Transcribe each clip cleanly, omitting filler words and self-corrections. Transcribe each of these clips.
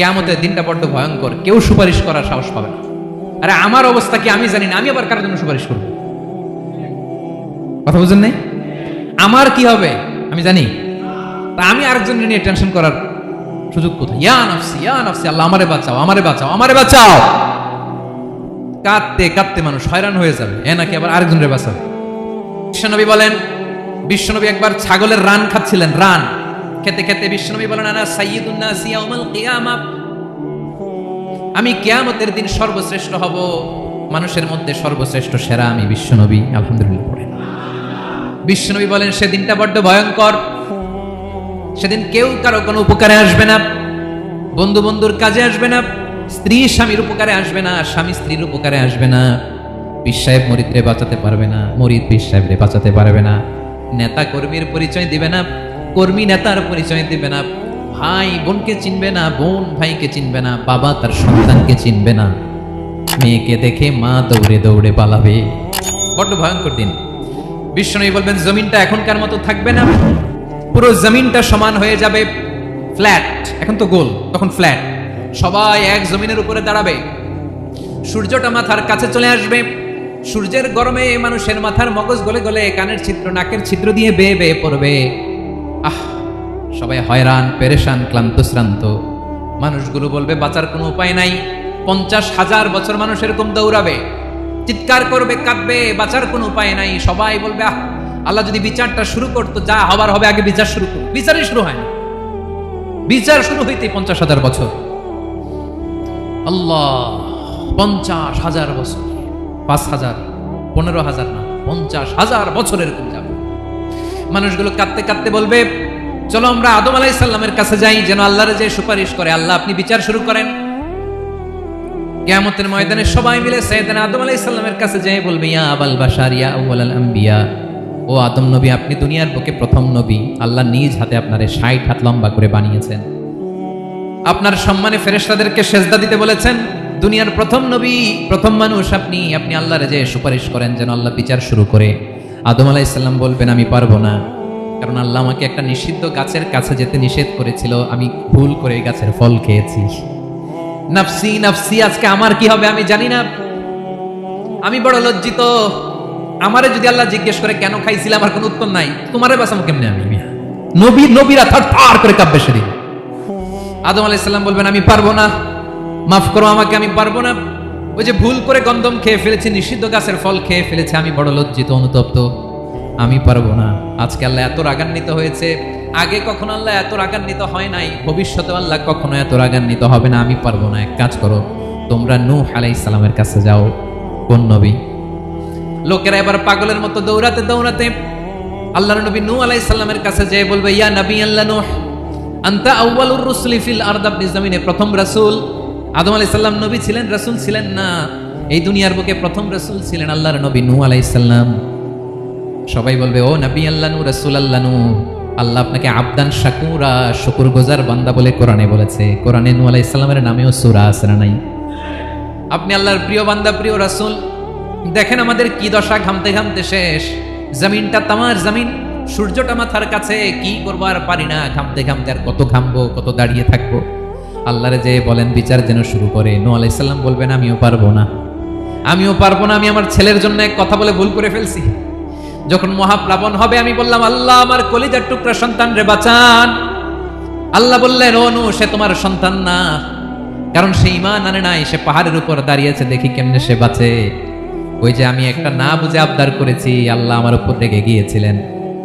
কিয়ামতের দিনটা বড্ড ভয়ঙ্কর, কেউ সুপারিশ করার সাহস পাবে না। আরে আমার অবস্থা কি আমি জানি না, আমি আবার কারোর জন্য সুপারিশ করবো? কথা বুঝেন নাই? আমার কি হবে আমি জানি, তা আমি আরেকজনের নিয়ে টেনশন করার সুযোগ কোথায়? ইয়া নাফসি ইয়া নাফসি, আল্লাহ আমারে বাঁচাও আমারে বাঁচাও আমারে বাঁচাও। কাঁদতে কাঁদতে মানুষ হয়রান হয়ে যাবে, এ নাকি আবার আরেকজনের বাঁচাবে। বিশ্বনবী বলেন, বিশ্বনবী একবার ছাগলের রান খাচ্ছিলেন, রান খেতে খেতে বিশ্বনবী বলেন, আনা সাইয়্যিদুন নাসি ইয়াউমাল কিয়ামা, আমি কিয়ামতের দিন সর্বশ্রেষ্ঠ হব, মানুষের মধ্যে সর্বশ্রেষ্ঠ সেরা আমি বিশ্বনবী। আলহামদুলিল্লাহ পড়েন। বিশ্বনবী বলেন সেদিনটা বড্ড ভয়ঙ্কর, সেদিন কেউ কারো কোনো উপকারে আসবে না, বন্ধু বন্ধুর কাজে আসবে না, স্ত্রী স্বামীর উপকারে আসবে না, স্বামী স্ত্রীর উপকারে আসবে না, পীর সাহেব মরিদরে বাঁচাতে পারবে না, মরিদ পীর সাহেবরে বাঁচাতে পারবে না, নেতা কর্মীর পরিচয় দিবে না, কর্মী নেতার পরিচয় দিবে না, ভাই বোনকে চিনবে না, বোন ভাইকে চিনবে না, বাবা তার সন্তানকে চিনবে না, মেয়েকে দেখে মা দৌড়ে দৌড়ে পালাবে। বড্ড ভয়ঙ্কর দিন। বিশ্বনবী বলবেন জমিনটা এখনকার মতো থাকবে না, পুরো জমিনটা সমান হয়ে যাবে, ফ্ল্যাট, এখন তো গোল, তখন ফ্ল্যাট, সবাই এক জমিনের উপরে দাঁড়াবে, সূর্যটা মাথার কাছে চলে আসবে, সূর্যের গরমে মানুষের মাথার মগজ গলে গলে কানের ছিদ্র নাকের ছিদ্র দিয়ে বেয়ে বেয়ে পড়বে। আহ, সবাই হয়রান পেরেশান ক্লান্ত শ্রান্ত। মানুষগুলো বলবে বাঁচার কোনো উপায় নাই। 50,000 বছর মানুষ এরকম দৌড়াবে, চিৎকার করবে, কাঁদবে, বাঁচার কোনো উপায় নাই। সবাই বলবে আহ, আল্লাহ যদি বিচারটা শুরু করতো, যা হবার হবে, আগে বিচার শুরু করো। বিচারই শুরু হয় না, বিচার শুরু হইতে 50,000 বছর। আল্লাহ, 50,000 বছর, 5,000, 15,000 না, 50,000 বছর এরকম যাবে। মানুষগুলো কাঁদতে কাঁদতে বলবে চলো আমরা আদম আলাইহিস সালামের কাছে যাই, যেন আল্লাহর যে সুপারিশ করে, আল্লাহ আপনি বিচার শুরু করেন। কিয়ামতের ময়দানে সবাই মিলে সাইয়েদনা আদম আলাইহিস সালামের কাছে যেয়ে বলবে ইয়া আবাল বাশার ইয়া আউয়ালাল আম্বিয়া, ও আদম নবী, আপনি দুনিয়ার বুকে প্রথম নবী, আল্লাহ নিজ হাতে আপনারে 60 হাত লম্বা করে বানিয়েছেন, আপনার সম্মানে ফেরেশতাদেরকে সেজদা দিতে বলেছেন, দুনিয়ার প্রথম নবী, প্রথম মানুষ আপনি, আপনি আল্লাহর যে সুপারিশ করেন যেন আল্লাহ বিচার শুরু করে। আদম আলাইহিস সালাম বলবেন আমি পারবো না, কারণ আল্লাহ আমাকে একটা নিষিদ্ধ গাছের কাছে যেতে নিষেধ করেছিল, আমি ভুল করে এই গাছের ফল খেয়েছি। নাফসি নাফসি, আজকে আমার কি হবে আমি জানি না, আমি বড় লজ্জিত। আমারে যদি আল্লাহ জিজ্ঞেস করে কেন খাইছিলাম, আমার কোনো উত্তর নাই, তোমারে বাঁচাবো কেমনে আমি? নবীরা থার করে কাঁপবে সেদিন। আদম আলাইহিস সালাম বলবেন আমি পারবো না, মাফ করো আমাকে, আমি পারবো না, ওই যে ভুল করে গন্ধম খেয়ে ফেলেছি, নিষিদ্ধ গাছের ফল খেয়ে ফেলেছে, আমি বড় লজ্জিত অনুতপ্ত, আমি পারবো না। আজকে আল্লাহ এত রাগান্বিত হয়েছে, আগে কখনো আল্লাহ এত রাগান্বিত হয় নাই, ভবিষ্যতে আল্লাহ কখনো এত রাগান্বিত হবে না, আমি পারবো না। এক কাজ করো, তোমরা নূহ আলাইহিস সালামের কাছে যাও। কোন নবী? লোকেরা এবার পাগলের মতো দৌড়াতে দৌড়াতে আল্লাহর নবী নূহ আলাইহিস সালামের কাছে যেয়ে বলবে ইয়া নবী আল্লাহ নূহ, আনতা আউয়ালুর রুসুলি ফিল আরদ, আপনি জমিনে প্রথম রাসূল। আদম আলাইহিস সালাম নবী ছিলেন, রাসূল ছিলেন না, এই দুনিয়ার বুকে প্রথম রাসূল ছিলেন আল্লাহর নবী নূহ আলাইহিস সালাম। সবাই বলবে ও নবী আল্লাহ নূহ, রাসূল আল্লাহ নূহ, আল্লাহ আপনাকে আবদান শাকুরা, শুকরগুজার বান্দা বলে কোরআনে বলেছে। কোরআনে নূহ আলাইহিস সালামের নামেও সূরা আছে না নাই? আপনি আল্লাহর প্রিয় বান্দা, প্রিয় রাসূল। দেখেন আমাদের কি দশা, ঘামতে ঘামতে শেষ, জমিনটা তামার জমিন, সূর্যটা মাথার কাছে, কি করবো আর পারি না, ঘামতে ঘামতে আর কত ঘামবো, কত দাঁড়িয়ে থাকবো। আল্লাহরে যে বলেন বিচার যেন শুরু করে। নূহ আলাইহিস সালাম বলবেন আমিও পারবো না, আমিও পারবো না, আমি আমার ছেলের জন্য এক কথা বলে ভুল করে ফেলছি। যখন মহাপ্লাবন হবে আমি বললাম আল্লাহ আমার কলিজার টুকরা সন্তান রে বাঁচান। আল্লাহ বললেন ও নূহ, সে তোমার সন্তান না, কারণ সে ঈমান আনে নাই, সে পাহাড়ের উপর দাঁড়িয়েছে, দেখি কেমনে সে বাঁচে। ওই যে আমি একটা না বুঝে আবদার করেছি, আল্লাহ আমার উপর রেগে গিয়েছিলেন।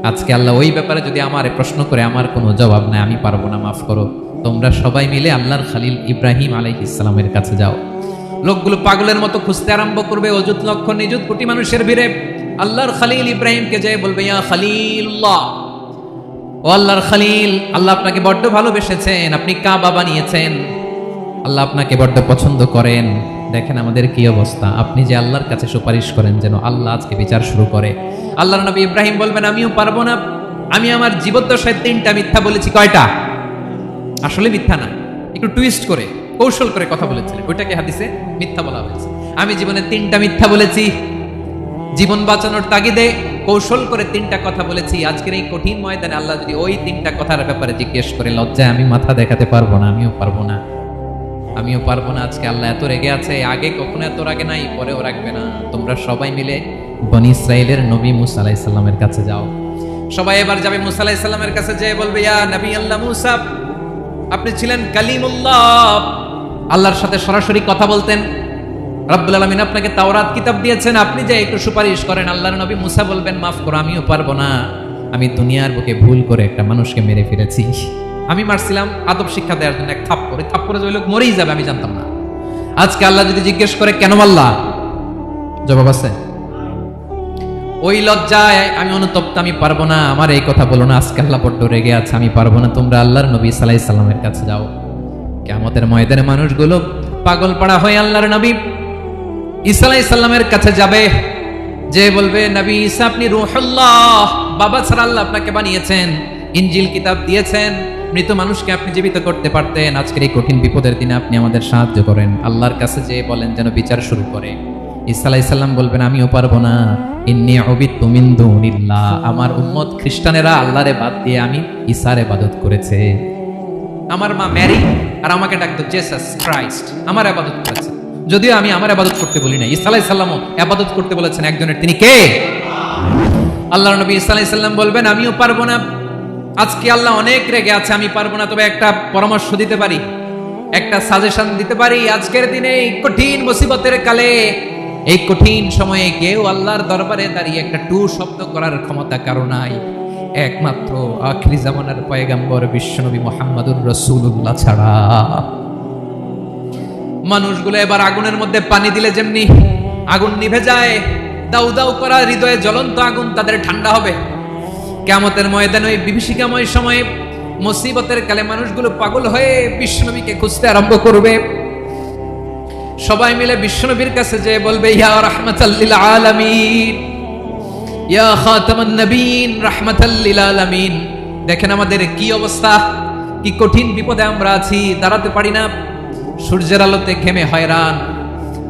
আজকে আল্লাহ ওই ব্যাপারে যদি আমারে প্রশ্ন করে, আমার কোনো জবাব নাই, আমি পারবো না, মাফ করো। তোমরা সবাই মিলে আল্লাহর খলিল ইব্রাহিম আলাইহিস সালামের কাছে যাও। লোকগুলো পাগলের মতো খুঁজতে আরম্ভ করবে, অযুত লক্ষ নিযুত কোটি মানুষের ভিড়ে আল্লাহর খলিল ইব্রাহিমকে যেয়ে বলবে ইয়া খলিলুল্লাহ, ও আল্লাহর খলিল, আল্লাহ আপনাকে বড্ড ভালোবেসেছেন, আপনি কাবা বানিয়েছেন, আল্লাহ আপনাকে বড্ড পছন্দ করেন। দেখেন আমাদের কি অবস্থা, আপনি যে আল্লাহর কাছে সুপারিশ করেন যেন আল্লাহ আজকে বিচার শুরু করে। আল্লাহর নবী ইব্রাহিম বলবেন আমিও পারবো না, আমি আমার জীবদ্দশায় 3টা মিথ্যা বলেছি। কয়টা? আসলে মিথ্যা না, একটু টুইস্ট করে কৌশল করে কথা বলেছিলেন, ওইটাকে হাদিসে মিথ্যা বলা হয়েছে। আমি জীবনে 3টা মিথ্যা বলেছি, জীবন বাঁচানোর তাগিদে কৌশল করে 3টা কথা বলেছি। আজকের এই কঠিন ময়দানে আল্লাহ যদি ওই 3টা কথার ব্যাপারে জিজ্ঞেস করে, লজ্জায় আমি মাথা দেখাতে পারবো না, আমিও পারবো না। আমিও পারবো না। আজকে আল্লাহ এত রেগে আছে, আগে কখনো এত রাগে নাই, পরেও রাখবে না। তোমরা সবাই মিলে বনি ইসরাইলের নবী মুসা আলাইহিস সালামের কাছে যাও। সবাই এবার যাবে মুসা আলাইহিস সালামের কাছে, যেয়ে বলবে, ইয়া নবী আল্লাহ মুসা, আপনি ছিলেন কালিমুল্লাহ, আল্লাহর সাথে সরাসরি কথা বলতেন। রব্বুল আলামিন আপনাকে তাওরাত কিতাব দিয়েছেন, আপনি যে একটু সুপারিশ করেন। আল্লাহর নবী মুসা বলবেন, মাফ করো, আমিও পারবো না। আমি দুনিয়ার বুকে ভুল করে একটা মানুষকে মেরে ফেলেছি। আমি মারছিলাম আদব শিক্ষা দেওয়ার জন্য, এক থাপ্পড়ে, থাপ্পড়ে যে ওই লোক মরেই যাবে আমি জানতাম না। আজকে আল্লাহ যদি জিজ্ঞেস করে কেন মারলা, জবাব আছে? ওই লজ্জায় আমি অনুতপ্ত, আমি পারবো না, আমার এই কথা বলো না। আজকে আল্লাহ বড্ড রেগে আছে, আমি পারবো না। তোমরা আল্লাহর নবী সাল্লাল্লাহু আলাইহি সাল্লামের কাছে যাও। কিয়ামতের ময়দানে মানুষগুলো পাগল পাড়া হয়ে আল্লাহর নবী ঈসা আলাইহিস সালামের কাছে যাবে, যে বলবে, নবী ঈসা আপনি রূহুল্লাহ, বাবা ছাড়া আল্লাহ আপনাকে বানিয়েছেন, ইনজিল কিতাব দিয়েছেন, মৃত মানুষকে আপনি জীবিত করতে পারতেন। আজকের এই কঠিন বিপদের দিনে আপনি আমাদের সাহায্য করেন। আল্লাহর কাছে যে বলেন যেন বিচার শুরু করে। ঈসা আলাইহিস সালাম বলবেন, আমিও পারবো না। ইন্নী উবিদতু মিন দুনিল্লাহ, আমার উম্মত খ্রিস্টানেরা আল্লাহরে বাদ দিয়ে আমি ঈসার ইবাদত করেছে। আমার মা ম্যারি আর আমাকে ডাকতো জেসাস ক্রাইস্ট, আমার ইবাদত করেছে। যদিও আমি আমার ইবাদত করতে বলি না, ঈসা আলাইহিস সালামও ইবাদত করতে বলেছেন একজনের, তিনি কে? আল্লাহর নবী ঈসা আলাইহিস সালাম বলবেন, আমিও পারবো না। আজকে আল্লাহ অনেক রেগে আছে, আমি পারবো না। তবে একটা পরামর্শ দিতে পারি, একটা সাজেশন দিতে পারি। আজকের দিনে এই কঠিন মুসিবতের কালে, এই কঠিন সময়ে কেউ আল্লাহর দরবারে দাঁড়িয়ে একটা টু শব্দ করার ক্ষমতা কারো নাই, একমাত্র আখিরি জামানার পয়গম্বর বিশ্বনবী মুহাম্মদুর রাসূলুল্লাহ ছাড়া। মানুষগুলো এবার আগুনের মধ্যে পানি দিলে যেমনি আগুন নিভে যায়, দাউ দাউ করা হৃদয়ে জ্বলন্ত আগুন তাদের ঠান্ডা হবে। কিয়ামতের ময়দানে ওই বিভীষিকাময় সময়ে, মুসিবতের কালে মানুষগুলো পাগল হয়ে বিশ্বনবীকে খুঁজতে আরম্ভ করবে। সবাই মিলে বিশ্বনবীর কাছে যেয়ে বলবে, ইয়া রাহমাতাল লিল আলামিন, ইয়া খাতামান নবীন, রাহমাতাল লিল আলামিন। দেখেন আমাদের কি অবস্থা, কি কঠিন বিপদে আমরা আছি, দাঁড়াতে পারি না, সূর্যের আলোতে ঘেমে হয়রান।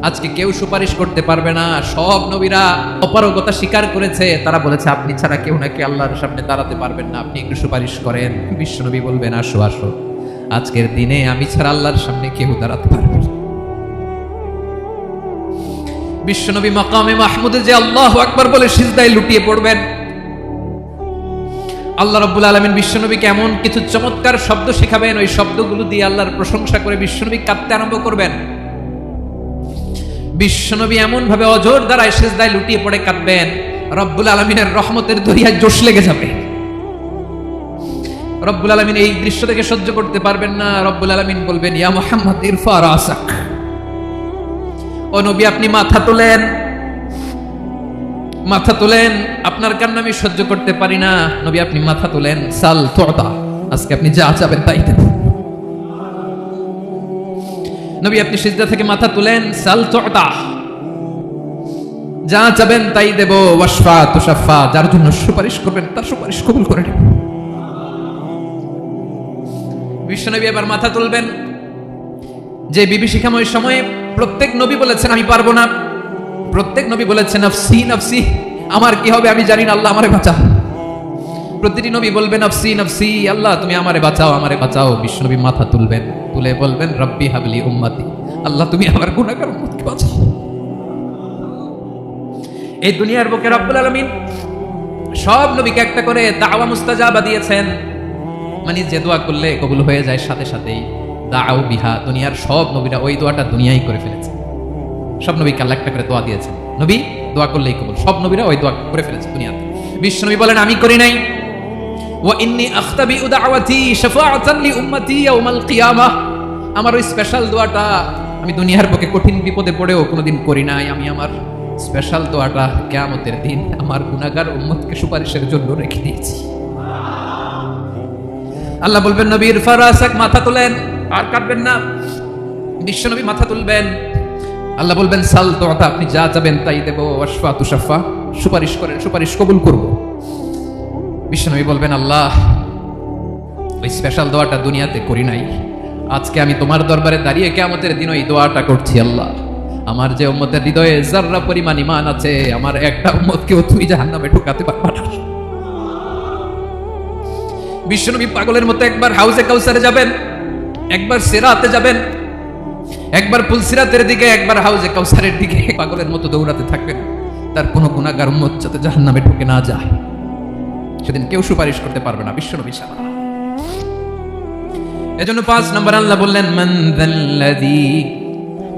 আজকে কেউ সুপারিশ করতে পারবে না। সব নবীরা অপারগতা স্বীকার করেছে, তারা বলেছে আপনি ছাড়া কেউ নাকি আল্লাহর সামনে দাঁড়াতে পারবেন না, আপনি একটু সুপারিশ করেন। বিশ্বনবী বলবেন, আসো আসো, আজকের দিনে আমি ছাড়া আল্লাহর সামনে কেউ দাঁড়াতে পারবে না। বিশ্বনবী মাকামে মাহমুদে যে আল্লাহু আকবার বলে সিজদায় লুটিয়ে পড়বেন। আল্লাহ রাব্বুল আলামিন বিশ্বনবীকে এমন কিছু চমৎকার শব্দ শেখাবেন, ওই শব্দগুলো দিয়ে আল্লাহর প্রশংসা করে বিশ্বনবী কাঁদতে আরম্ভ করবেন। বিশ্বনবী এমন ভাবে অজর দ্বারায় সিজদায় লুটিয়ে পড়ে কাঁদবেন, রব্বুল আলামিনের রহমতের দরিয়ায় জোশ লেগে যাবে। রব্বুল আলামিন এই দৃশ্য থেকে সহ্য করতে পারবেন না। রব্বুল আলামিন বলবেন, ইয়া মুহাম্মদ ইরফা রাসাক, ও নবী আপনি মাথা তোলেন, মাথা তোলেন, আপনার কান্না আমি সহ্য করতে পারি না। নবী আপনি মাথা তোলেন, সাল তুতা, আজকে আপনি যা চাবেন তাই দেব। নবী আপনি সিজদা থেকে মাথা তুলেন, সাল তুতা, যা চাবেন তাই দেব। ওয়াশফা তুশাফা, যার জন্য সুপারিশ করবেন তার সুপারিশ কবুল করে নেব। বিশ্বনবী এবার মাথা তুলবেন। যে বিভীষিকাময় সময়ে প্রত্যেক নবী বলেছেন আমি পারবো না, প্রত্যেক নবী বলেছেন নফসি নফসি, আমার কি হবে আমি জানি না, আল্লাহ আমারে বাঁচাও। প্রতিটি নবী বলবেন নফসি নফসি, আল্লাহ তুমি আমারে বাঁচাও, আমারে বাঁচাও। বিশ্বনবী মাথা তুলবেন, তুলে বলবেন রব্বি হাবলি উম্মতি, আল্লাহ তুমি আমার গুনাহগার উম্মতকে বাঁচাও। এই দুনিয়ার বুকে রব্বুল আলামিন সব নবীকে একটা করে দাওয়া মুস্তাজাবা দিয়েছেন, মানে যে দোয়া করলে কবুল হয়ে যায় সাথে সাথেই। দাও বিহা, দুনিয়ার সব নবীরা ওই দোয়াটা দুনিয়ায় করে ফেলেছে। সব নবীকে আল্লাহ একটা করে দোয়া দিয়েছেন, নবী দোয়া করলেই কবুল, সব নবীরা ওই দোয়া করে ফেলেছে দুনিয়াতে। বিশ্বনবী বলেন আমি করি নাই। ওয়া ইন্নী আখতাবিউ দাওয়াতি শাফাআতান লি উম্মতি ইয়াউমাল কিয়ামাহ, আমার ওই স্পেশাল দোয়াটা আমি দুনিয়ার বুকে কঠিন বিপদে পড়েও কোনোদিন করি নাই। আমি আমার স্পেশাল দোয়াটা কিয়ামতের দিন আমার গুনাহগার উম্মতকে সুপারিশের জন্য রেখে দিয়েছি। আল্লাহ বলবেন নবী ইরফা রাসাক, মাথা তোলেন, আর কাটবেন না। বিশ্বনবী মাথা তুলবেন, আল্লাহ বলবেন সাল তুতা, আপনি যা চাবেন তাই দেব। ওয়াশফা তুশাফা, সুপারিশ করেন, সুপারিশ কবুল করব। বিশ্বনবী বলবেন আল্লাহ ওই স্পেশাল দোয়াটা দুনিয়াতে করি নাই, আজকে আমি তোমার দরবারে দাঁড়িয়ে কিয়ামতের দিন ওই দোয়াটা করছি। আল্লাহ আমার যে উম্মতের হৃদয়ে যাররা পরিমাণ ঈমান আছে, আমার একটা উম্মতকেও তুমি জাহান্নামে ঢোকাতে পারবা না। বিশ্বনবী পাগলের মতো একবার হাউজে কাউসারে যাবেন, একবার সিরাতে যাবেন, একবার পুলসিরাতের দিকে, একবার হাউজে কাউসারের দিকে পাগলের মতো দৌড়াতে থাকবেন, তার কোনো গুনাহগার উম্মত যাতে জাহান্নামে ঢুকে না যায়। সেদিন কেউ সুপারিশ করতে পারবে না, বিশ্বনবী ছাড়া। এজন্য 5 নম্বর আল্লাহ বললেন, মান যাল্লাযী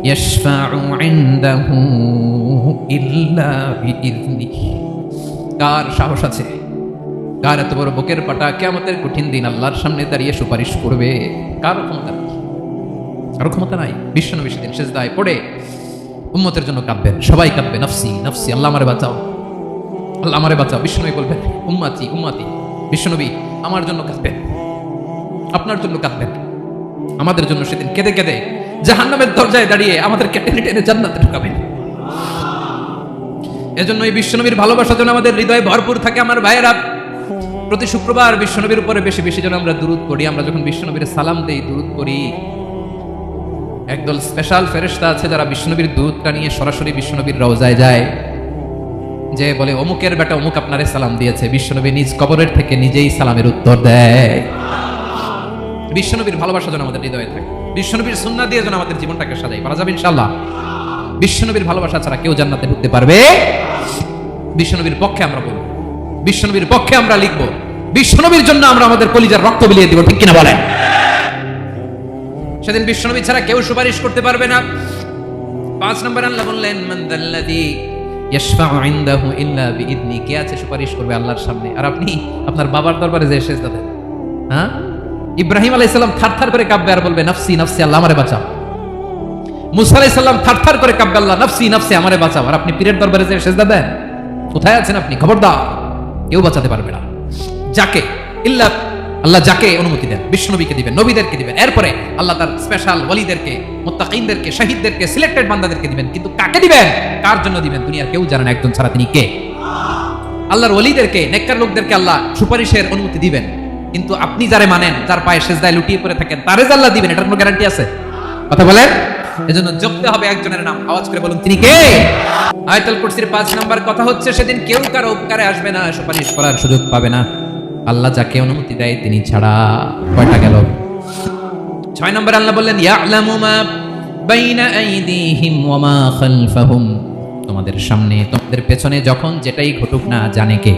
ইয়াশফাউ ইনদাহু ইল্লা বিইযনিহি। কার সাহস আছে, কার এত বড় বুকের পাটা কিয়ামতের কঠিন দিন আল্লাহর সামনে দাঁড়িয়ে সুপারিশ করবে? কার ক্ষমতা নেই, কারো ক্ষমতা নাই। বিশ্বনবী সেদিন সিজদায় পড়ে উম্মতের জন্য কাঁদবেন, সবাই কাঁদবে, নফসি নফসি, আল্লাহ আমারে বাঁচাও, আল্লাহ আমারে বাঁচাও। বিশ্বনবী বলবেন, উম্মতি উম্মতি। বিশ্বনবী আমার জন্য কাঁদবেন, আপনার জন্য কাঁদবেন, আমাদের জন্য সেদিন কেঁদে কেঁদে জাহান্নামের দরজায় দাঁড়িয়ে আমাদেরকে টেনে টেনে জান্নাতে ঢুকাবেন। এজন্য এই বিশ্বনবীর ভালোবাসা যেন আমাদের হৃদয়ে ভরপুর থাকে। আমার ভাইয়েরা, প্রতি শুক্রবার বিশ্বনবীর উপরে বেশি বেশি যেন আমরা দুরূদ পড়ি। আমরা যখন বিশ্বনবীর সালাম দেই, দুরূদ পড়ি, একদল স্পেশাল ফেরেশতা আছে যারা বিশ্বনবীর দুরূদটা নিয়ে সরাসরি বিশ্বনবীর রওজায় যায়, যে বলে অমুকের বেটা অমুক আপনারে সালাম দিয়েছে। বিশ্বনবী নিজ কবরের থেকে নিজেই সালামের উত্তর দেয়। বিশ্বনবীর ভালোবাসা যেন আমাদের হৃদয়ে থাকে, বিশ্বনবীর সুন্নাহ দিয়ে যেন আমাদের জীবনটাকে সাজাই। পারা যাবে ইনশাআল্লাহ। বিশ্বনবীর ভালোবাসা ছাড়া কেউ জান্নাতে ঢুকতে পারবে? বিশ্বনবীর পক্ষে আমরা বলবো, বিশ্বনবীর পক্ষে আমরা লিখবো, বিশ্বনবীর জন্য আমরা আমাদের কলিজার রক্ত বিলিয়ে দিব, ঠিক কিনা বলেন? সেদিন বিশ্বনবী ছাড়া কেউ সুপারিশ করতে পারবে না। 5 নম্বর আল্লাহ বললেন, মান যাল্লাযী ইয়াশফাউ ইনদাহু ইল্লা বিইযনি। কে আছে সুপারিশ করবে আল্লাহর সামনে? আর আপনি আপনার বাবার দরবারে যে সিজদা দেন, হ্যাঁ? ইব্রাহিম আলাইহিস সালাম থারথার করে কাঁপবে আর বলবে, নফসি নফসি, আল্লাহ আমারে বাঁচাও। মুসা আলাইহিস সালাম থারথার করে কাঁপবে, আল্লাহ নফসি নফসি, আমারে বাঁচাও। আর আপনি পীরের দরবারে যে সিজদা দেন, কোথায় আছেন আপনি? খবরদার, কেউ বাঁচাতে পারবে না। যাকে ইল্লা আল্লাহ যাকে অনুমতি দেন, বিশ্বনবীকে দিবেন, নবীদেরকে দিবেন, এরপরে আল্লাহ তার স্পেশাল ওয়ালিদেরকে, মুত্তাকিনদেরকে, শহীদদেরকে, সিলেক্টেড বান্দাদেরকে দিবেন। কিন্তু কাকে দিবেন, কার জন্য দিবেন, দুনিয়ার কেউ জানে না একজন ছাড়া। তিনি কে? আল্লাহর ওয়ালিদেরকে, নেককার লোকদেরকে আল্লাহ সুপারিশের অনুমতি দিবেন। কিন্তু আপনি যারে মানেন, যার পায়ে সিজদায় লুটিয়ে পড়ে থাকেন, তারে যে আল্লাহ দিবেন, এটার কোনো গ্যারান্টি আছে? কথা বলেন। এজন্য জপতে হবে একজনের নাম, আওয়াজ করে বলুন, তিনি কে? আয়াতুল কুরসির 5 নাম্বার কথা হচ্ছে, সেদিন কেউ কারো উপকারে আসবে না, সুপারিশ করার সুযোগ পাবে না, আল্লাহ যাকে অনুমতি দেয় তিনি ছাড়া। কয়টা গেল? 6 নম্বর আল্লাহ বললেন, ইয়ালামু মা বাইনা আইদিহিম ওয়া মা খালফাহুম। তোমাদের সামনে, তোমাদের পেছনে যখন যেটাই ঘটুক না, জানে কে?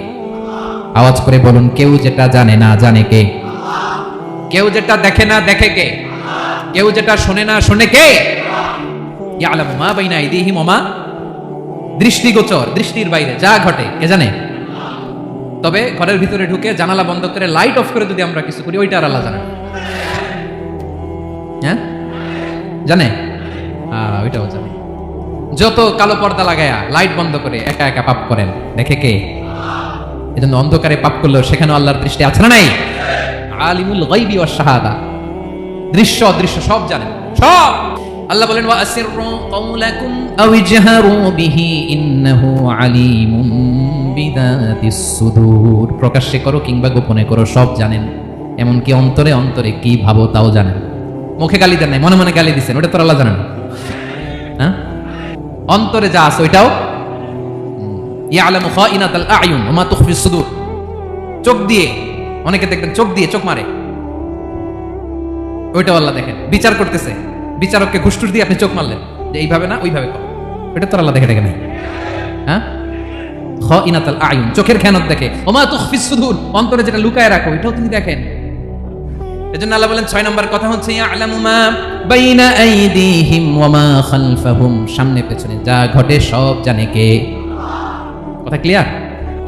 আওয়াজ করে বলুন, কেউ যেটা জানে না, জানে কে? কেউ যেটা দেখে না, দেখে কে? কেউ যেটা শোনে না, শোনে কে? ইয়ালামু মা বাইনা আইদিহিম ওয়া মা, দৃষ্টিগোচর, দৃষ্টির বাইরে যা ঘটে কে জানে? তবে ঘরের ভিতরে ঢুকে জানালা বন্ধ করে লাইট অফ করে যদি আমরা কিছু করি, ওইটা আর আল্লাহ জানে। হ্যাঁ, জানে? ওইটাও জানে। যত কালো পর্দা লাগায়া লাইট বন্ধ করে একা একা পাপ করেন, দেখে কে? এজন্য অন্ধকারে পাপ করলেও সেখানে আল্লাহর দৃষ্টি আছে না নাই? আলিমুল গায়বি ওয়াশ শাহাদা, দৃশ্য অদৃশ্য সব জানেন, সব। আল্লাহ বলেন, ওয়া আসিররু কাওলাকুম আও ইজহারু বিহি ইন্নাহু আলিমুম বিযাতিস সুদূর। প্রকাশ্যে করো কিংবা গোপনে করো, সব জানেন। এমনকি অন্তরে অন্তরে কি ভাবো তাও জানেন। মুখে গালি দেন নাই, মনে মনে গালি দিচ্ছেন, ওটা তো আল্লাহ জানেন। হ্যাঁ, অন্তরে যা আছে ওইটাও। ইয়ালামু খাইনাতাল আয়ুন ওয়া মা তুখফিস সুদূর। চোখ দিয়ে, অনেকে দেখবেন চোখ দিয়ে চোখ মারে, ওইটাও আল্লাহ দেখেন। বিচার করতেছে, বিচারককে ঘুষটুস দিয়ে আপনি চোখ মারলেন, যে এইভাবে না ওইভাবে কর, এটা তো আল্লাহ দেখে, দেখে নাই? হ্যাঁ, খাইনাতাল আয়ুন, চোখের খেয়ানত দেখে। ওয়া মা তুখফিস সুদূর, অন্তরে যেটা লুকায় রাখো এটাও তিনি দেখেন। এজন্য আল্লাহ বলেন 6 নম্বর কথা হচ্ছে, ইয়ালামু মা বাইনা আইদিহিম ওয়া মা খালফাহুম। সামনে পেছনে যা ঘটে সব জানে কে? কথা ক্লিয়ার?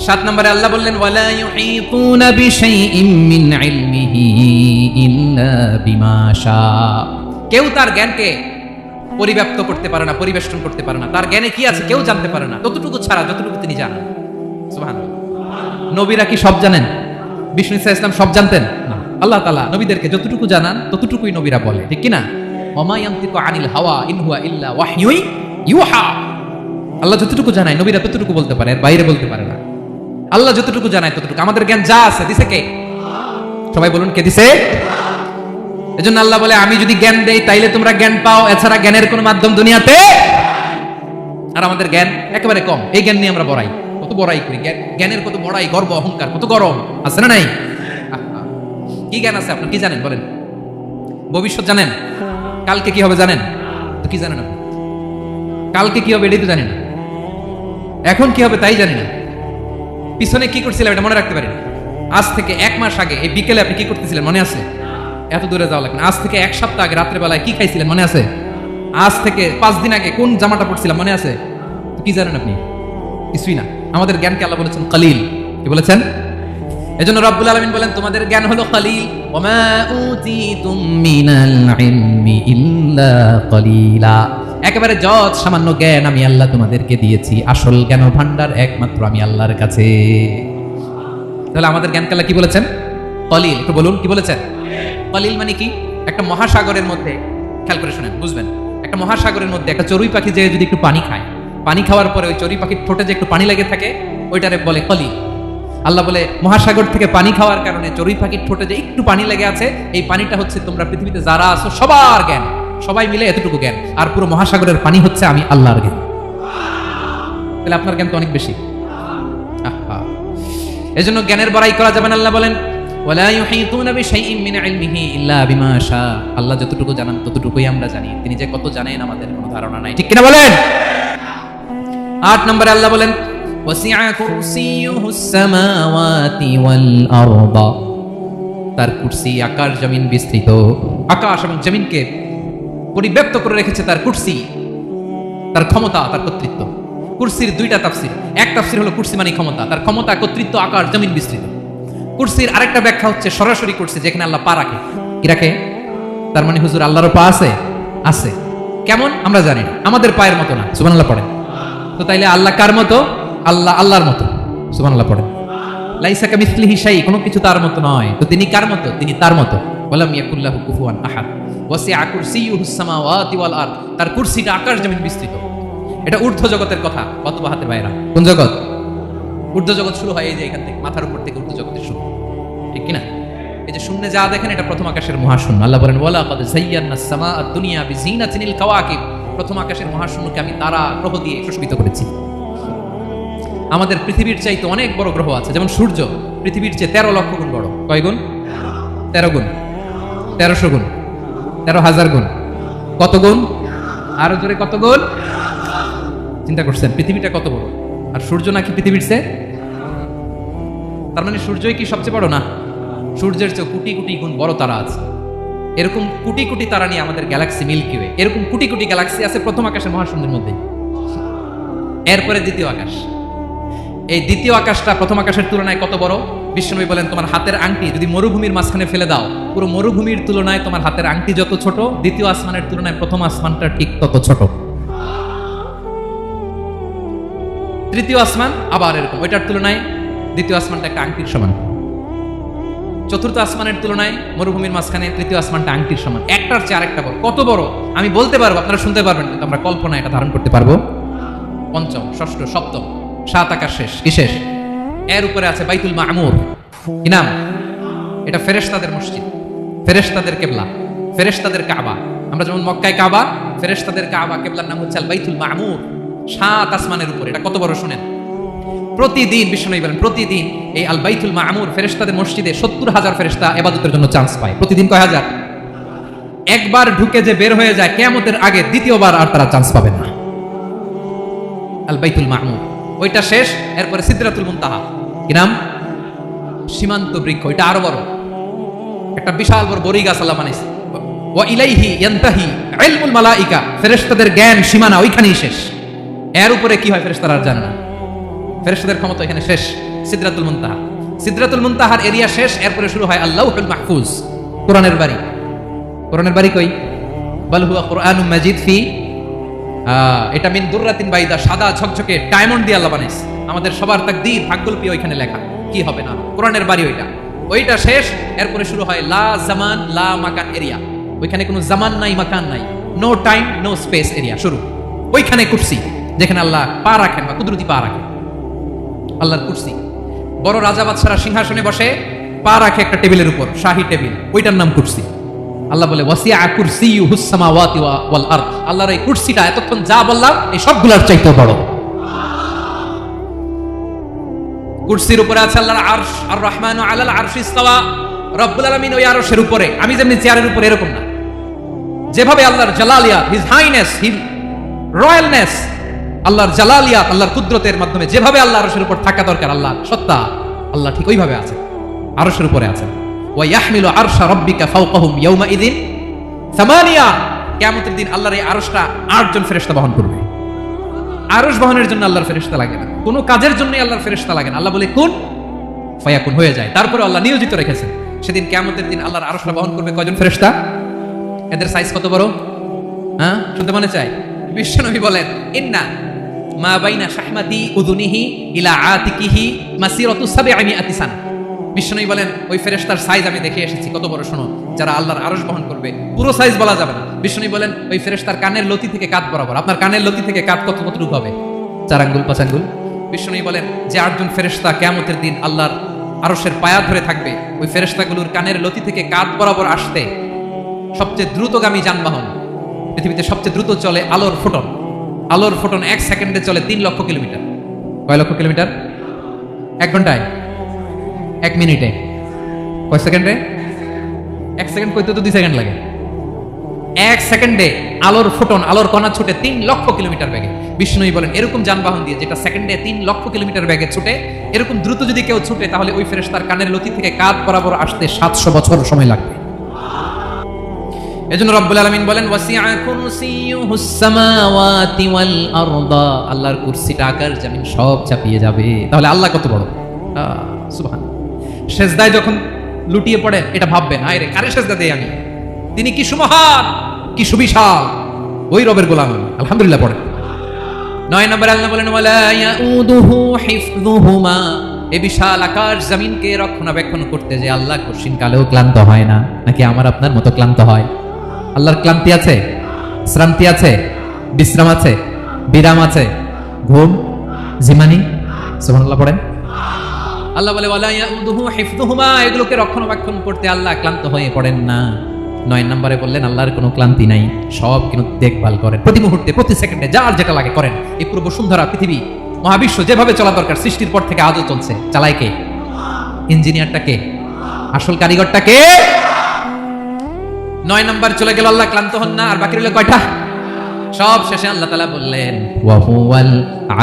7 নম্বরে আল্লাহ বললেন, ওয়ালা ইউহিতুনা বিশাইইম মিন ইলমিহি ইল্লা বিমা শা। কেউ তার জ্ঞানকে পরিব্যাপ্ত করতে পারে না, পরিবেষ্টন করতে পারে না। তার জ্ঞানে কি আছে কেউ জানতে পারে না, ততটুকু ছাড়া যতটুকু তিনি জানেন। সুবহানাল্লাহ। নবীরা কি সব জানেন? বিষ্ণু ইসা ইসলাম সব জানতেন না। আল্লাহ তাআলা নবীদেরকে যতটুকু জানান ততটুকুই নবীরা বলে, ঠিক কি না? ওয়া মা ইয়ানতিকু আনিল হাওয়া ইন হুয়া ইল্লা ওয়াহয়ুন ইউহা। আল্লাহ যতটুকু জানায় নবীরা ততটুকু বলতে পারে, এর বাইরে বলতে পারে না। আল্লাহ যতটুকু জানায় ততটুকু। আমাদের জ্ঞান যা আছে দিছে কে? সবাই বলুন, কে দিছে? এজন্য আল্লাহ বলে, আমি যদি জ্ঞান দেই তাইলে তোমরা জ্ঞান পাও, এছাড়া জ্ঞানের কোনো মাধ্যম দুনিয়াতে। আর আমাদের জ্ঞান একেবারে কম, এই জ্ঞান নিয়ে আমরা বড়াই, কত বড়াই করি, জ্ঞানের কত বড়াই, গর্ব অহংকার, কত গরম আছে না নাই? কি জ্ঞান আছে আপনার? কি জানেন বলেন? ভবিষ্যৎ জানেন? কালকে কি হবে জানেন? তো কি জানেন আপনি? কালকে কি হবে এটাই তো জানি না, এখন কি হবে তাই জানি না, পিছনে কি করছিলাম এটা মনে রাখতে পারি না। আজ থেকে 1 মাস আগে এই বিকেলে আপনি কি করতেছিলেন মনে আছে? এত দূরে যাওয়া লাগবে না। আজ থেকে 1 সপ্তাহ আগে রাত্রে বেলায় কি খাইছিলেন মনে আছে? আজ থেকে 5 দিন আগে কোন জামাটা পড়ছিলাম মনে আছে? তো কি জানেন আপনি? কিছুই না। আমাদের জ্ঞানকে আল্লাহ বলেছেন কলিল। কি বলেছেন? এজন্য রব্বুল আলামিন বলেন তোমাদের জ্ঞান হলো কলিল। ওমা উতিতুম মিনাল ইলমি ইল্লা কলিলা। একেবারে যত সামান্য জ্ঞান আমি আল্লাহ তোমাদেরকে দিয়েছি, আসল জ্ঞান ভান্ডার একমাত্র আমি আল্লাহর কাছে। তাহলে আমাদের জ্ঞানকে আল্লাহ কি বলেছেন? কলিল। একটু বলুন কি বলেছেন? কলিল মানে কি? একটা মহাসাগরের মধ্যে, খেয়াল করে শুনেন বুঝবেন, একটা মহাসাগরের মধ্যে একটা চড়ুই পাখি যে যদি একটু পানি খায়, পানি খাওয়ার পরে ওই চড়ুই পাখির ঠোঁটে যে একটু পানি লেগে থাকে ওইটারে বলে কলিল। আল্লাহ বলে মহাসাগর থেকে পানি খাওয়ার কারণে চড়ুই পাখির ঠোঁটে যে একটু পানি লেগে আছে, এই পানিটা হচ্ছে তোমরা পৃথিবীতে যারা আছো সবার জ্ঞান, সবাই মিলে এতটুকু জ্ঞান, আর পুরো মহাসাগরের পানি হচ্ছে আমি আল্লাহর জ্ঞান। তাহলে আপনার জ্ঞান তো অনেক বেশি। এজন্য জ্ঞানের বড়াই করা যাবে না। আল্লাহ বলেন ওয়ালা ইউহিতুনা বিশাইইন মিন ইলমিহি ইল্লা বিমা শা। আল্লাহ যতটুকু জানেন ততটুকুই আমরা জানি, তিনি যে কত জানেন আমাদের কোনো ধারণা নাই। ঠিক কিনা বলেন? 8 নম্বরে আল্লাহ বলেন ওয়াসিআ কুরসিয়ুহুস সামাওয়াতি ওয়াল আরদা। তার কুরসি আকাশ জমিন বিস্তৃত। আকাশ এবং জমিনকে পরিব্যাপ্ত করে রেখেছে তার কুরসি, তার ক্ষমতা, তার কর্তৃত্ব। কুরসির 2টা তাফসীর। এক তাফসীর হলো কুরসি মানে ক্ষমতা, তার ক্ষমতা, কর্তৃত্ব, আকাশ জমিন বিস্তৃত। কুরসির আরেকটা ব্যাখ্যা হচ্ছে সরাসরি কুরসি, যেখানে আল্লাহ পা রাখে। কি রাখে? তার মানে হুজুর আল্লাহর পা আছে? আছে। কেমন আমরা জানি না, আমাদের পায়ের মতো না। সুবহানাল্লাহ পড়েন। তো তাইলে আল্লাহ কার মতো? আল্লাহ আল্লাহর মতো। সুবহানাল্লাহ পড়েন। লাইসা কামিসলিহি শাই, কোনো কিছু তার মতো নয়। তো তিনি কার মতো? তিনি তার মতো। ওয়ালাম ইয়াকুল্লাহু কুফুয়ান আহাদ। ওয়াসিআ কুরসিয়ুহুস সামাওয়াতি ওয়াল আরদ। তার কুরসিটা আকাশ জমিন বিস্তৃত। এটা ঊর্ধ্ব জগতের কথা। অথবা হাতের বাইরা কোন জগৎ? ঊর্ধ্ব জগৎ শুরু হয় এই যে এখান থেকে, মাথার উপর থেকে ঊর্ধ্ব জগতের শুরু। ঠিক কিনা? এই যে শূন্যে যা দেখেন এটা প্রথম আকাশের মহাশূন্য। আল্লাহ বলেন ওয়ালা কাদ যায়্যানাস সামাআদ দুনিয়া বিজিনাতিল কাওয়াকিব। প্রথম আকাশের মহাশূন্যকে আমি তারা গ্রহ দিয়ে সুশোভিত করেছি। আমাদের পৃথিবীর চাইতে অনেক বড় গ্রহ আছে, যেমন সূর্য পৃথিবীর চেয়ে 13 লক্ষ গুণ বড়। কয় গুণ? 13 গুণ, 1300 গুণ, 13,000 গুণ। কত গুণ? আরো জোরে কত গুণ? চিন্তা করছেন পৃথিবীটা কত বড়, আর সূর্য নাকি পৃথিবীর চেয়ে? তার মানে সূর্যই কি সবচেয়ে বড় না? সূর্যের চেয়ে কোটি কোটি গুণ বড় তারা আছে। এরকম কোটি কোটি তারা নিয়ে আমাদের গ্যালাক্সি মিল্কি ওয়ে। এরকম কোটি কোটি গ্যালাক্সি আছে প্রথম আকাশের মহাশূন্যের মধ্যে। এরপরে দ্বিতীয় আকাশ। এই দ্বিতীয় আকাশটা প্রথম আকাশের তুলনায় কত বড়? বিশ্বনবী বলেন তোমার হাতের আংটি যদি মরুভূমির মাঝখানে ফেলে দাও, পুরো মরুভূমির তুলনায় তোমার হাতের আংটি যত ছোট, দ্বিতীয় আসমানের তুলনায় প্রথম আসমানটা ঠিক তত ছোট। তৃতীয় আসমান আবার এরকম, ওইটার তুলনায় দ্বিতীয় আসমানটা একটা আংটির সমান। চতুর্থ আসমানের তুলনায় মরুভূমির মাঝখানে তৃতীয় আসমানটা আংটির সমান। একটার চেয়ে আরেকটা বড়। কত বড় আমি বলতে পারবো, আপনারা শুনতে পারবেন, কিন্তু আমরা কল্পনা এটা ধারণ করতে পারবো। পঞ্চম, ষষ্ঠ, সপ্তম, 7 আকাশ শেষ। কি শেষ? এর উপরে আছে বাইতুল মামুর। কি নাম? এটা ফেরেশতাদের মসজিদ, ফেরেশতাদের কিবলা, ফেরেশতাদের কাবা। আমরা যেমন মক্কায় কাবা, ফেরেশতাদের কাবা, কিবলার নাম হচ্ছে আল বাইতুল মামুর। 7 আসমানের উপরে। এটা কত বড় শুনেন। প্রতিদিন বিশ্বনবী বলেন প্রতিদিন এই আল বাইতুল মামুর ফেরেশতাদের মসজিদে 70,000 ফেরেশতা ইবাদতের জন্য চান্স পায়। প্রতিদিন কয় হাজার? একবার ঢুকে যে বের হয়ে যায় কিয়ামতের আগে দ্বিতীয়বার আর তারা চান্স পাবে না। আল বাইতুল মামুর ওইটা শেষ। এরপরে সিদরাতুল মুনতাহা। কি নাম? সীমান্ত বৃক্ষ। ওইটা আরো বড়, একটা বিশাল বড় বড়ি গাছ আল্লাহ বানাইছে। ওয়া ইলাইহি ইয়ানতাহি ইলমুল মালাইকা। ফেরেশতাদের জ্ঞান সীমানা ওইখানেই শেষ। এর উপরে কি হয় ফেরেশতারা আর জানে না। ফেরেশতাদের ক্ষমতা এখানে শেষ। সিদরাতুল মুনতাহা। সিদরাতুল মুনতাহার এরিয়া শেষ। এরপরে শুরু হয় আল্লাহুল মাহফুজ, কোরআনের বাড়ি। কোরআনের বাড়ি কই? বাল হুয়া কুরআনুম মাজিদ ফি, এটা মিন দুররাতিন বাইদা, সাদা ঝকঝকে ডায়মন্ড দিয়ে আল্লাহ বানাইছে। আমাদের সবার তাকদীর ভাগ্যলিপি ওইখানে লেখা, কি হবে না। কোরআনের বাড়ি ওইটা। ওইটা শেষ। এরপরে শুরু হয় লা জামান লা মাকান এরিয়া। ওইখানে কোনো জামান নাই, মাকান নাই, no time no space area শুরু। ওইখানে কুরসি, যেখানে আল্লাহ পা রাখেন বা কুদরতি পা রাখেন। আল্লাহর কুরসি। বড় রাজা বাদশারা সিংহাসনে বসে পা রাখে একটা টেবিলের উপর, শাহী টেবিল, ওইটার নাম কুরসি। আল্লাহ বলে ওয়াসিআ কুরসিয়ুহুস সামাওয়াতি ওয়াল আরদ। আল্লাহর এই কুরসিটা এতক্ষণ যা বললাম এই সবগুলোর চাইতে বড়। কুরসির উপরে আছে আল্লাহর আরশ। আর রহমানু আলাল আরশি ইস্তাওয়া। রব্বুল আলামিন ওই আরশের উপরে। আমি যেমনি চেয়ারের উপরে এরকম না। যেভাবে আল্লাহর জালালিয়াত, হিজ হাইনেস, হিজ রয়্যালনেস, আল্লাহর জালালিয়াত, আল্লাহর কুদরতের মাধ্যমে যেভাবে আল্লাহ আরশের উপর থাকা দরকার, আল্লাহ সত্তা, আল্লাহ ঠিক ওইভাবে আছেন, আরশের উপরে আছেন। ওয়া ইয়াহমিলু আরশা রাব্বিকা ফাওকাহুম ইয়াউমাইযিন সামানিয়া। কিয়ামতের দিন আল্লাহর এই আরশটা 8 জন ফেরেশতা বহন করবে। আরশ বহনের জন্য আল্লাহর ফেরেশতা লাগে না, কোনো কাজের জন্যই আল্লাহর ফেরেশতা লাগে না। আল্লাহ বলে কুন ফায়াকুন, হয়ে যায়। তারপরে আল্লাহ নিয়োজিত রেখেছেন, সেদিন কিয়ামতের দিন আল্লাহর আরশটা বহন করবে কয়জন ফেরেশতা? এদের সাইজ কত বড়? হ্যাঁ, শুনতে মনে চায়? বিশ্বনবী বলেন, ইন্না মা বাইনা শাহমাতি উযুনিহি ইলা আতিকিহি মাসিরাতু 700 সানা। বিশ্বনবী বলেন, ওই ফেরেশতার সাইজ আমি দেখে এসেছি কত বড়, শোনো, যারা আল্লাহর আরশ বহন করবে। পুরো সাইজ বলা যাবে না। বিশ্বনবী বলেন, ওই ফেরেশতার কানের লতি থেকে কাঁধ বরাবর। আপনার কানের লতি থেকে কাঁধ কতটুকু হবে? 4 আঙ্গুল 5 আঙ্গুল। বিশ্বনবী বলেন, যে 8 জন ফেরেশতা কিয়ামতের দিন আল্লাহর আরশের পায়া ধরে থাকবে, ওই ফেরেশতাগুলোর কানের লতি থেকে কাঁধ বরাবর আসতে সবচেয়ে দ্রুতগামী যানবাহন, পৃথিবীতে সবচেয়ে দ্রুত চলে আলোর ফোটন। আলোর ফোটন 1 সেকেন্ডে চলে 3 লক্ষ কিলোমিটার। কয় লক্ষ কিলোমিটার? 1 ঘন্টায়? 1 মিনিটে? কয় সেকেন্ডে? 1 সেকেন্ড কইতে তো 2 সেকেন্ড লাগে। 1 সেকেন্ডে আলোর ফোটন, আলোর কণা ছুটে 3 লক্ষ কিলোমিটার বেগে। বিষ্ণুই বলেন, এরকম যানবাহন দিয়ে যেটা সেকেন্ডে 3 লক্ষ কিলোমিটার বেগে ছুটে, এরকম দ্রুত যদি কেউ ছুটে, তাহলে ওই ফেরেশতার কানের লতি থেকে কাঁধ বরাবর আসতে 700 বছর সময় লাগবে। এজন্য রব্বুল আলামিন বলেন, ওয়াসিআ কুরসিয়ুহুস সামাওয়াতি ওয়াল আরদা। আল্লাহর কুরসিটা আকাশ জমিন সব চাপিয়ে যাবে। তাহলে আল্লাহ কত বড়! সুবহান। সেজদায় যখন লুটিয়ে পড়ে, এটা ভাববেন, আয় রে, কারে সেজদা দেই আমি? তিনি কি সুমহান, কি সুবিশাল! ওই রবের গোলাম আমি, আলহামদুলিল্লাহ পড়েন। 9 নম্বরে আল্লাহ বলেন, ওয়ালা ইয়াউদুহু হিফযুহুমা। এই বিশাল আকাশ জমিনকে রক্ষণাবেক্ষণ করতে যে আল্লাহ কঠিন কালেও ক্লান্ত হয় না। নাকি আমার আপনার মতো ক্লান্ত হয়? আল্লাহর ক্লান্তি আছে, শ্রান্তি আছে, বিশ্রাম আছে, বিরাম আছে, ঘুম, জিমানি? সুবহানাল্লাহ পড়েন। আল্লাহ বলে, ওয়ালা ইয়াউদুহু হিফযুহুমা। এগুলোকে রক্ষণাবেক্ষণ করতে আল্লাহ ক্লান্ত হয়ে পড়েন না। 9 নম্বরে বললেন, আল্লাহর কোনো ক্লান্তি নাই, সব কিন্তু দেখভাল করেন, প্রতি মুহূর্তে, প্রতি সেকেন্ডে যার যেটা লাগে করেন। এই পুরো বসুন্ধরা, পৃথিবী, মহাবিশ্ব যেভাবে চলা দরকার সৃষ্টির পর থেকে আজও চলছে। চালায় কে? ইঞ্জিনিয়ারটা কে? আসল কারিগরটা কে? 9 নম্বর চলে গেল, আল্লাহ ক্লান্ত হন না। আর বাকি রইল কয়টা? সব শেষে আল্লাহ তাআলা বললেন, ওয়া হুয়াল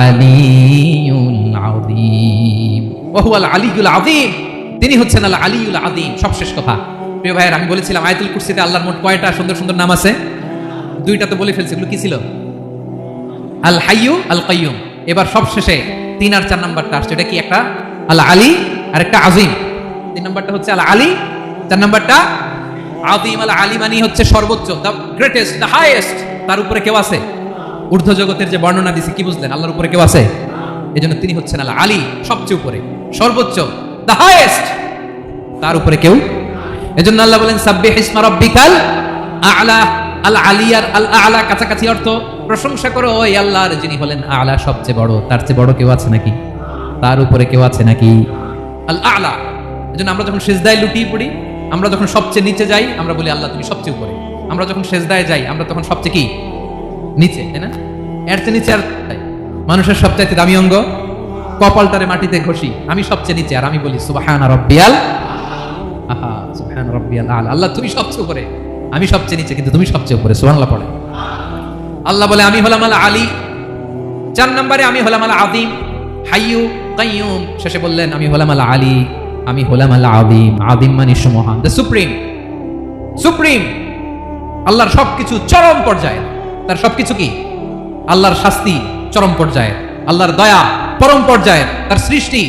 আলিয়ুল আযীম। ওয়া হুয়াল আলিয়ুল আযীম, তিনি হচ্ছেন আল আলিয়ুল আযীম। সব শেষ কথা। প্রিয় ভাইয়ের, আমি বলেছিলাম আয়াতুল কুরসিতে আল্লাহর মোট কয়টা সুন্দর সুন্দর নাম আছে? 2টা তো বলে ফেলছি। এগুলো কি ছিল? আল হাইয়ু, আল কাইয়ুম। এবার সব শেষে 3 আর 4 নাম্বারটা আসছে। এটা কি? একটা আল আলী আর একটা আযীম। 3 নাম্বারটা হচ্ছে আল আলী, 4 নাম্বারটা আযীম। আল আলী মানে হচ্ছে সর্বোচ্চ, দ্য গ্রেটেস্ট, দ্য হাইয়েস্ট। তার উপরে কেউ আছে? ঊর্ধ্ব জগতের যে বর্ণনা দিছি, কি বুঝলেন? আল্লাহর উপরে কেউ আছে? এজন্য তিনি হচ্ছেন আল আলী, সবচেয়ে উপরে, সর্বোচ্চ, দ্য হাইয়েস্ট। তার উপরে কেউ। এজন্য আল্লাহ বলেন, সাব্বিহ ইসমা রাব্বিকাল আ'লা। আল আলিয়ার আল আ'লা কাছাকাছি অর্থ, প্রশংসা করো ওই আল্লাহর যিনি হলেন আ'লা, সবচেয়ে বড়। তার চেয়ে বড় কেউ আছে নাকি? তার উপরে কেউ আছে নাকি? আল আ'লা। এজন্য আমরা যখন সিজদায় লুটিয়ে পড়ি, আমরা যখন সবচেয়ে নিচে যাই, আমরা বলি আল্লাহ তুমি সবচেয়ে উপরে। আমরা যখন সিজদায় যাই, আমরা তখন সবচেয়ে কি? নিচে, তাই না? এর চেয়ে নিচে আর মানুষের সবচাইতে দামি অঙ্গ কপালটারে মাটিতে ঘষি, আমি সবচেয়ে নিচে, আর আমি বলি সুবহান রাব্বিয়াল আহা, সুবহান রাব্বিয়াল আ'লা। আল্লাহ তুমি সবচেয়ে উপরে, আমি সবচেয়ে নিচে, কিন্তু তুমি সবচেয়ে উপরে। সুবহানাল্লাহ পড়ে। আল্লাহ বলে, আমি হলাম আল আলী। 4 নম্বরে আমি হলাম আল আযীম, হাইয়ু কাইয়ুম। শেষে বললেন, আমি হলাম আল আলী, আমি হলাম আল আযীম। আযীম মানে সুমহান, দ্য সুপ্রিম। সুপ্রিম আল্লাহর সবকিছু চরম পর্যায়ে। তার সবকিছু কি? আল্লাহর শাস্তি চরম পর্যায়ে, আল্লাহর দয়া পরম পর্যায়ে, তার সৃষ্টি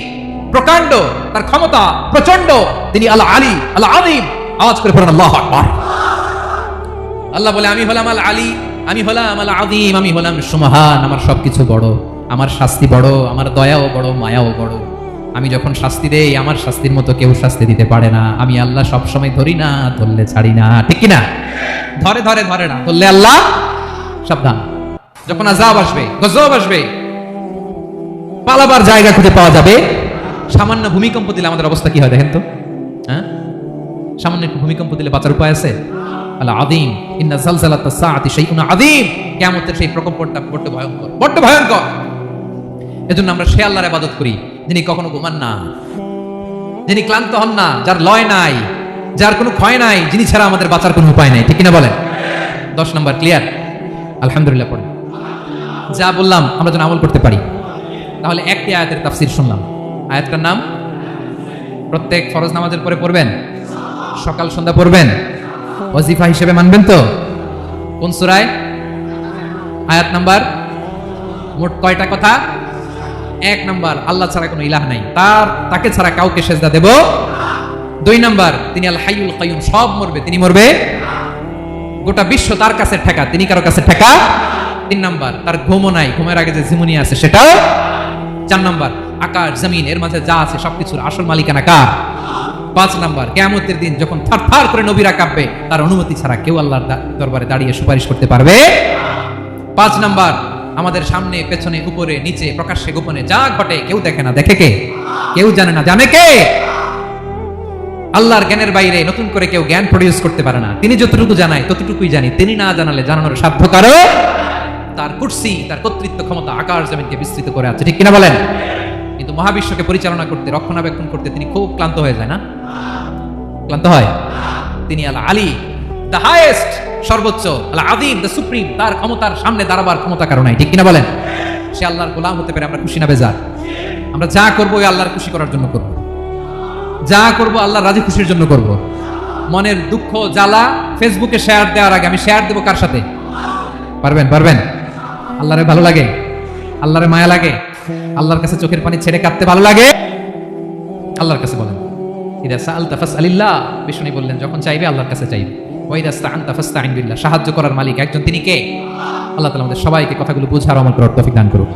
প্রকাণ্ড, তার ক্ষমতা প্রচন্ড। তিনি আল আলী, আল আযীম। আওয়াজ করে পড়েন আল্লাহু আকবার। আল্লাহ বলে, আমি হলাম আল আলী, আমি হলাম আল আযীম, আমি হলাম সুমহান। আমার সবকিছু বড়, আমার শাস্তি বড়, আমার দয়াও বড়, মায়াও বড়। আমি যখন শাস্তি দেই, আমার শাস্তির মতো কেউ শাস্তি দিতে পারে না। আমি আল্লাহ সব সময় ধরি না, ধরলে ছাড়ি না, ঠিক কি না? ধরে ধরে ধরে না, ধরলে আল্লাহ সাবধান। যখন আযাব আসবে, গজব আসবে, পালাবার জায়গা খুঁজে পাওয়া যাবে। সামান্য ভূমিকম্প দিলে আমাদের অবস্থা কি হয় দেখেন তো? হ্যাঁ, সামান্য একটু ভূমিকম্প দিলে বাঁচার উপায় আছে? আল আযীম, ইন্না যালজালাতাস সাআতি শাইউন আযীম। কিয়ামতের সেই প্রকম্পনটা বড় ভয়ঙ্কর, বড় ভয়ঙ্কর। এজন্য আমরা সে আল্লাহর ইবাদত করি যিনি কখনো ঘুমান না, যিনি ক্লান্ত হন না, যার লয় নাই, যার কোনো ক্ষয় নাই, যিনি ছাড়া আমাদের বাঁচার কোনো উপায় নাই, ঠিক কিনা বলেন? 10 নম্বর ক্লিয়ার? আলহামদুলিল্লাহ পড়েন। যা বললাম আমরা যেন আমল করতে পারি। তাহলে একটি আয়াতের তাফসীর শুনলাম। আয়াতটার নাম প্রত্যেক ফরজ নামাজের পরে পড়বেন, সকাল সন্ধ্যা পড়বেন, ওয়াজিফা হিসেবে মানবেন তো? কোন সূরায়? আয়াত নাম্বার মোট কয়টা কথা? 1 নাম্বার, আল্লাহ ছাড়া কোনো ইলাহ নাই, তাকে ছাড়া কাউকে সেজদা দেব। 2 নাম্বার, তিনি আল হাইয়ুল কাইয়ুম, সব মরবে, তিনি মরবে, গোটা বিশ্ব তার কাছে ঠেকা, তিনি কারো কাছে ঠেকা। 3 নাম্বার, তার ঘুমও নাই, ঘুমের আগে যে ঝিমুনি আছে সেটাও। 4 নাম্বার, আকাশ জমিন এর মাঝে যা আছে সবকিছুর আসল মালিকানা কার? 5 নাম্বার, কিয়ামতের দিন যখন থারথার করে নবীরা কাঁপবে, তার অনুমতি ছাড়া কেউ আল্লাহর দরবারে দাঁড়িয়ে সুপারিশ করতে পারবে। 5 নাম্বার, আমাদের সামনে পেছনে উপরে নিচে প্রকাশ্যে গোপনে যা ঘটে কেউ দেখে না, দেখে কে? কেউ জানে না, জানে কে? আল্লাহর জ্ঞানের বাইরে নতুন করে কেউ জ্ঞান প্রডিউস করতে পারে না। তিনি যতটুকু জানায় ততটুকুই জানি, তিনি না জানালে জানানোর সাধ্য কারো। তার কুরসি, তার কর্তৃত্ব ক্ষমতা আকাশ জমিনকে বিস্তৃত করে আছে, ঠিক কিনা বলেন? কিন্তু মহাবিশ্বকে পরিচালনা করতে, রক্ষণাবেক্ষণ করতে তিনি খুব ক্লান্ত হয়ে যায় না? ক্লান্ত হয়? তিনি আল আলী, দ্য হাইয়েস্ট, সর্বোচ্চ, আল আযীম, দ্য সুপ্রিম, তার ক্ষমতার সামনে দাঁড়াবার ক্ষমতা কারো নাই, ঠিক কিনা বলেন? সে আল্লাহর গোলাম হতে পারে, আমরা খুশি না বেজার? আমরা যা করবো ওই আল্লাহর খুশি করার জন্য করবো, যা করবো আল্লাহর রাজি খুশির জন্য করব। মনের দুঃখ জ্বালা ফেসবুকে শেয়ার দেওয়ার আগে আমি শেয়ার দেবো কার সাথে? পারবেন? পারবেন? আল্লাহরে ভালো লাগে? আল্লাহরে মায়া লাগে? আল্লাহর কাছে চোখের পানি ছেড়ে কাঁদতে ভালো লাগে? আল্লাহর কাছে বলেন, ইদা সাআলতা ফাসআলিল্লাহ, বিষ্ণু বললেন যখন চাইবে আল্লাহর কাছে চাইবে। ওয়া ইদা ইসতাআনতা ফাসতাঈন বিল্লাহ, সাহায্য করার মালিক একজন, তিনি কে? আল্লাহ তাআলা আমাদের সবাইকে কথাগুলো বুঝার আমল করার তৌফিক দান করুন।